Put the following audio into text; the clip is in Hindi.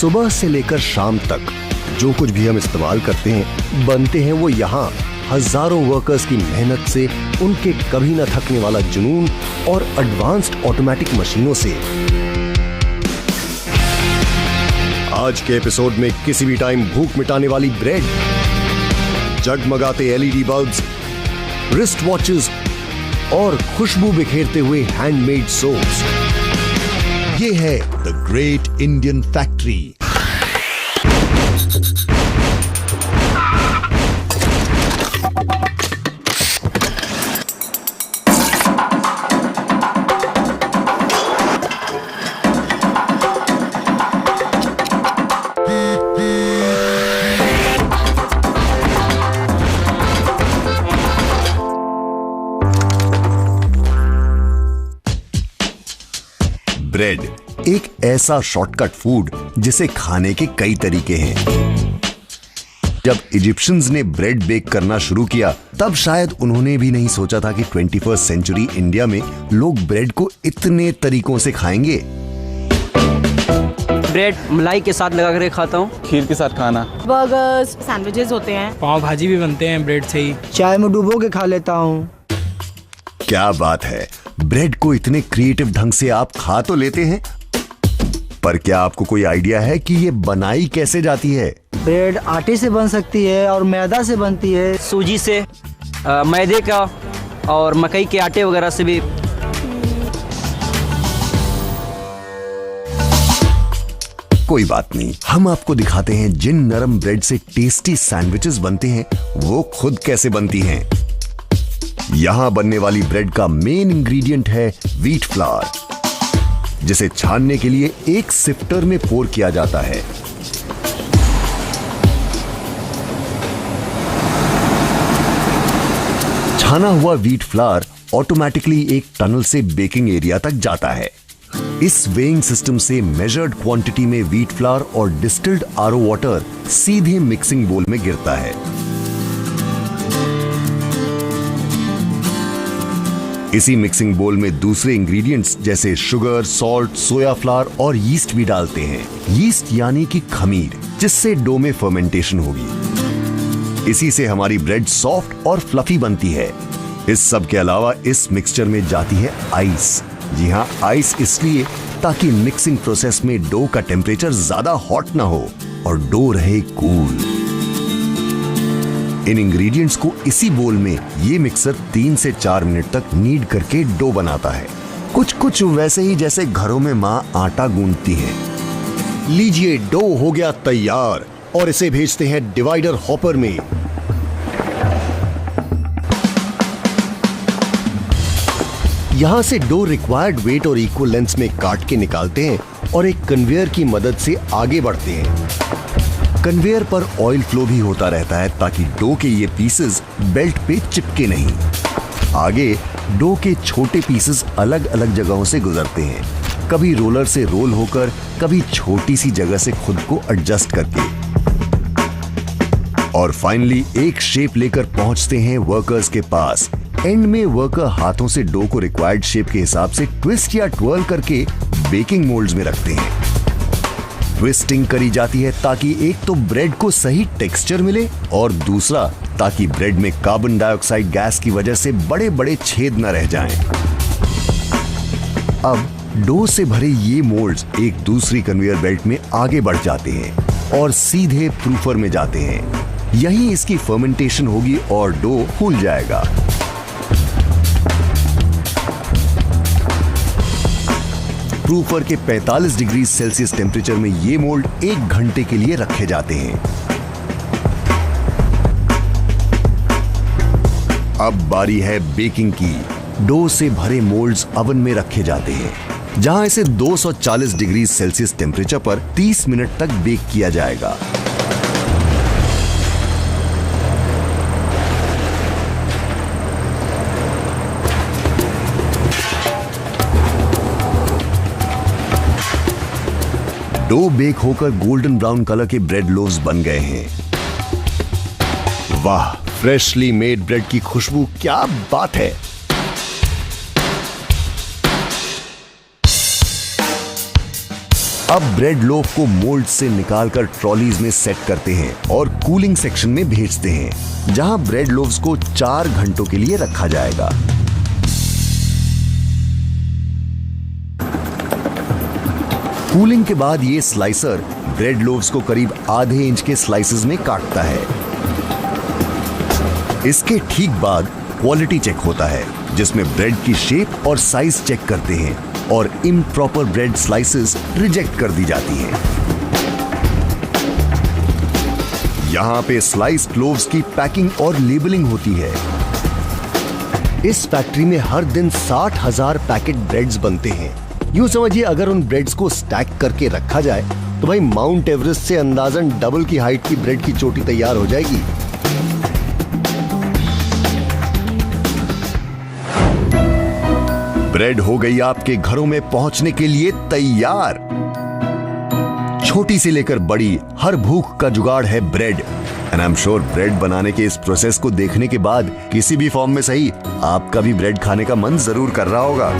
सुबह से लेकर शाम तक जो कुछ भी हम इस्तेमाल करते हैं बनते हैं वो यहाँ हजारों वर्कर्स की मेहनत से, उनके कभी न थकने वाला जुनून और एडवांस्ड ऑटोमेटिक मशीनों से। आज के एपिसोड में किसी भी टाइम भूख मिटाने वाली ब्रेड, जगमगाते एलईडी बल्ब्स, रिस्ट वॉचेस और खुशबू बिखेरते हुए हैंडमेड सोप्स। ये है the great Indian factory. Bread एक ऐसा शॉर्टकट फूड जिसे खाने के कई तरीके हैं। जब इजिप्शियंस ने ब्रेड बेक करना शुरू किया तब शायद उन्होंने भी नहीं सोचा था कि 21st सेंचुरी इंडिया में लोग ब्रेड को इतने तरीकों से खाएंगे। ब्रेड मलाई के साथ लगा कर खाता हूँ, खीर के साथ खाना, बर्गर्स, सैंडविचेस होते हैं, पाव भाजी भी बनते हैं ब्रेड से ही, चाय में डुबो के खा लेता हूँ। क्या बात है, ब्रेड को इतने क्रिएटिव ढंग से आप खा तो लेते हैं, पर क्या आपको कोई आइडिया है कि ये बनाई कैसे जाती है? ब्रेड आटे से बन सकती है और मैदा से बनती है, सूजी से, मैदे का और मकई के आटे वगैरह से भी। कोई बात नहीं, हम आपको दिखाते हैं जिन नरम ब्रेड से टेस्टी सैंडविचेस बनते हैं वो खुद कैसे बनती हैं। यहां बनने वाली ब्रेड का मेन इंग्रेडिएंट है व्हीट फ्लावर, जिसे छानने के लिए एक सिफ्टर में पोर किया जाता है। छाना हुआ व्हीट फ्लावर ऑटोमेटिकली एक टनल से बेकिंग एरिया तक जाता है। इस वेइंग सिस्टम से मेजर्ड क्वांटिटी में व्हीट फ्लावर और डिस्टिल्ड आरओ वाटर सीधे मिक्सिंग बोल में गिरता है। इसी मिक्सिंग बोल में दूसरे इंग्रेडिएंट्स जैसे शुगर, सॉल्ट, सोया फ्लावर और यीस्ट भी डालते हैं। यीस्ट यानी कि खमीर, जिससे डो में फर्मेंटेशन होगी। इसी से हमारी ब्रेड सॉफ्ट और फ्लफी बनती है। इस सब के अलावा इस मिक्सचर में जाती है आइस। जी हाँ, आइस इसलिए ताकि मिक्सिंग प्रोसेस में डो का टेम्परेचर ज्यादा हॉट ना हो और डो रहे कूल। इन इंग्रेडिएंट्स को इसी बोल में ये मिक्सर 3 से 4 मिनट तक नीड करके डो बनाता है, कुछ वैसे ही जैसे घरों में माँ आटा गूंथती है। लीजिए, डो हो गया तैयार और इसे भेजते हैं डिवाइडर हॉपर में। यहां से डो रिक्वायर्ड वेट और इक्वल लेंथ में काट के निकालते हैं और एक कन्वेयर की मदद से आगे बढ़ते हैं। कन्वेयर पर ऑयल फ्लो भी होता रहता है ताकि डो के ये पीसेस बेल्ट पे चिपके नहीं। आगे डो के छोटे पीसेस अलग अलग जगहों से गुजरते हैं, कभी रोलर से रोल होकर, कभी छोटी सी जगह से खुद को एडजस्ट करके, और फाइनली एक शेप लेकर पहुंचते हैं वर्कर्स के पास। एंड में वर्कर हाथों से डो को रिक्वायर्ड शेप के हिसाब से ट्विस्ट या ट्वर्ल करके बेकिंग मोल्ड्स में रखते हैं। ट्विस्टिंग करी जाती है ताकि एक तो ब्रेड को सही टेक्सचर मिले और दूसरा ताकि ब्रेड में कार्बन डाइऑक्साइड गैस की वजह से बड़े बड़े छेद न रह जाएं। अब डो से भरे ये मोल्ड्स एक दूसरी कन्वेयर बेल्ट में आगे बढ़ जाते हैं और सीधे प्रूफर में जाते हैं। यहीं इसकी फर्मेंटेशन होगी और डो फूल जाएगा। प्रूफर के 45 डिग्री सेल्सियस टेम्परेचर में ये मोल्ड 1 घंटे के लिए रखे जाते हैं। अब बारी है बेकिंग की। डो से भरे मोल्ड्स ओवन में रखे जाते हैं, जहां इसे 240 डिग्री सेल्सियस टेम्परेचर पर 30 मिनट तक बेक किया जाएगा। डो बेक होकर गोल्डन ब्राउन कलर के ब्रेड लोव्स बन गए हैं। वाह, फ्रेशली मेड ब्रेड की खुशबू, क्या बात है। अब ब्रेड लोफ को मोल्ड से निकालकर ट्रॉलीज में सेट करते हैं और कूलिंग सेक्शन में भेजते हैं, जहां ब्रेड लोफ्स को 4 घंटों के लिए रखा जाएगा। कूलिंग के बाद ये स्लाइसर ब्रेड लोफ्स को करीब आधे इंच के स्लाइसेस में काटता है। इसके ठीक बाद क्वालिटी चेक होता है, जिसमें ब्रेड की शेप और साइज चेक करते हैं और इम्प्रॉपर ब्रेड स्लाइसेस रिजेक्ट कर दी जाती हैं। यहां पे स्लाइस्ड लोव्स की पैकिंग और लेबलिंग होती है। इस फैक्ट्री में हर दिन 60,000 पैकेट ब्रेड्स बनते हैं। यूं समझिए, अगर उन ब्रेड्स को स्टैक करके रखा जाए तो भाई माउंट एवरेस्ट से अंदाजन डबल की हाइट की ब्रेड की चोटी तैयार हो जाएगी। ब्रेड हो गई आपके घरों में पहुंचने के लिए तैयार। छोटी से लेकर बड़ी हर भूख का जुगाड़ है bread. And I am sure bread बनाने के इस प्रोसेस को देखने के बाद किसी भी फॉर्म में सही, आपका भी ब्रेड खाने का मन जरूर कर रहा होगा।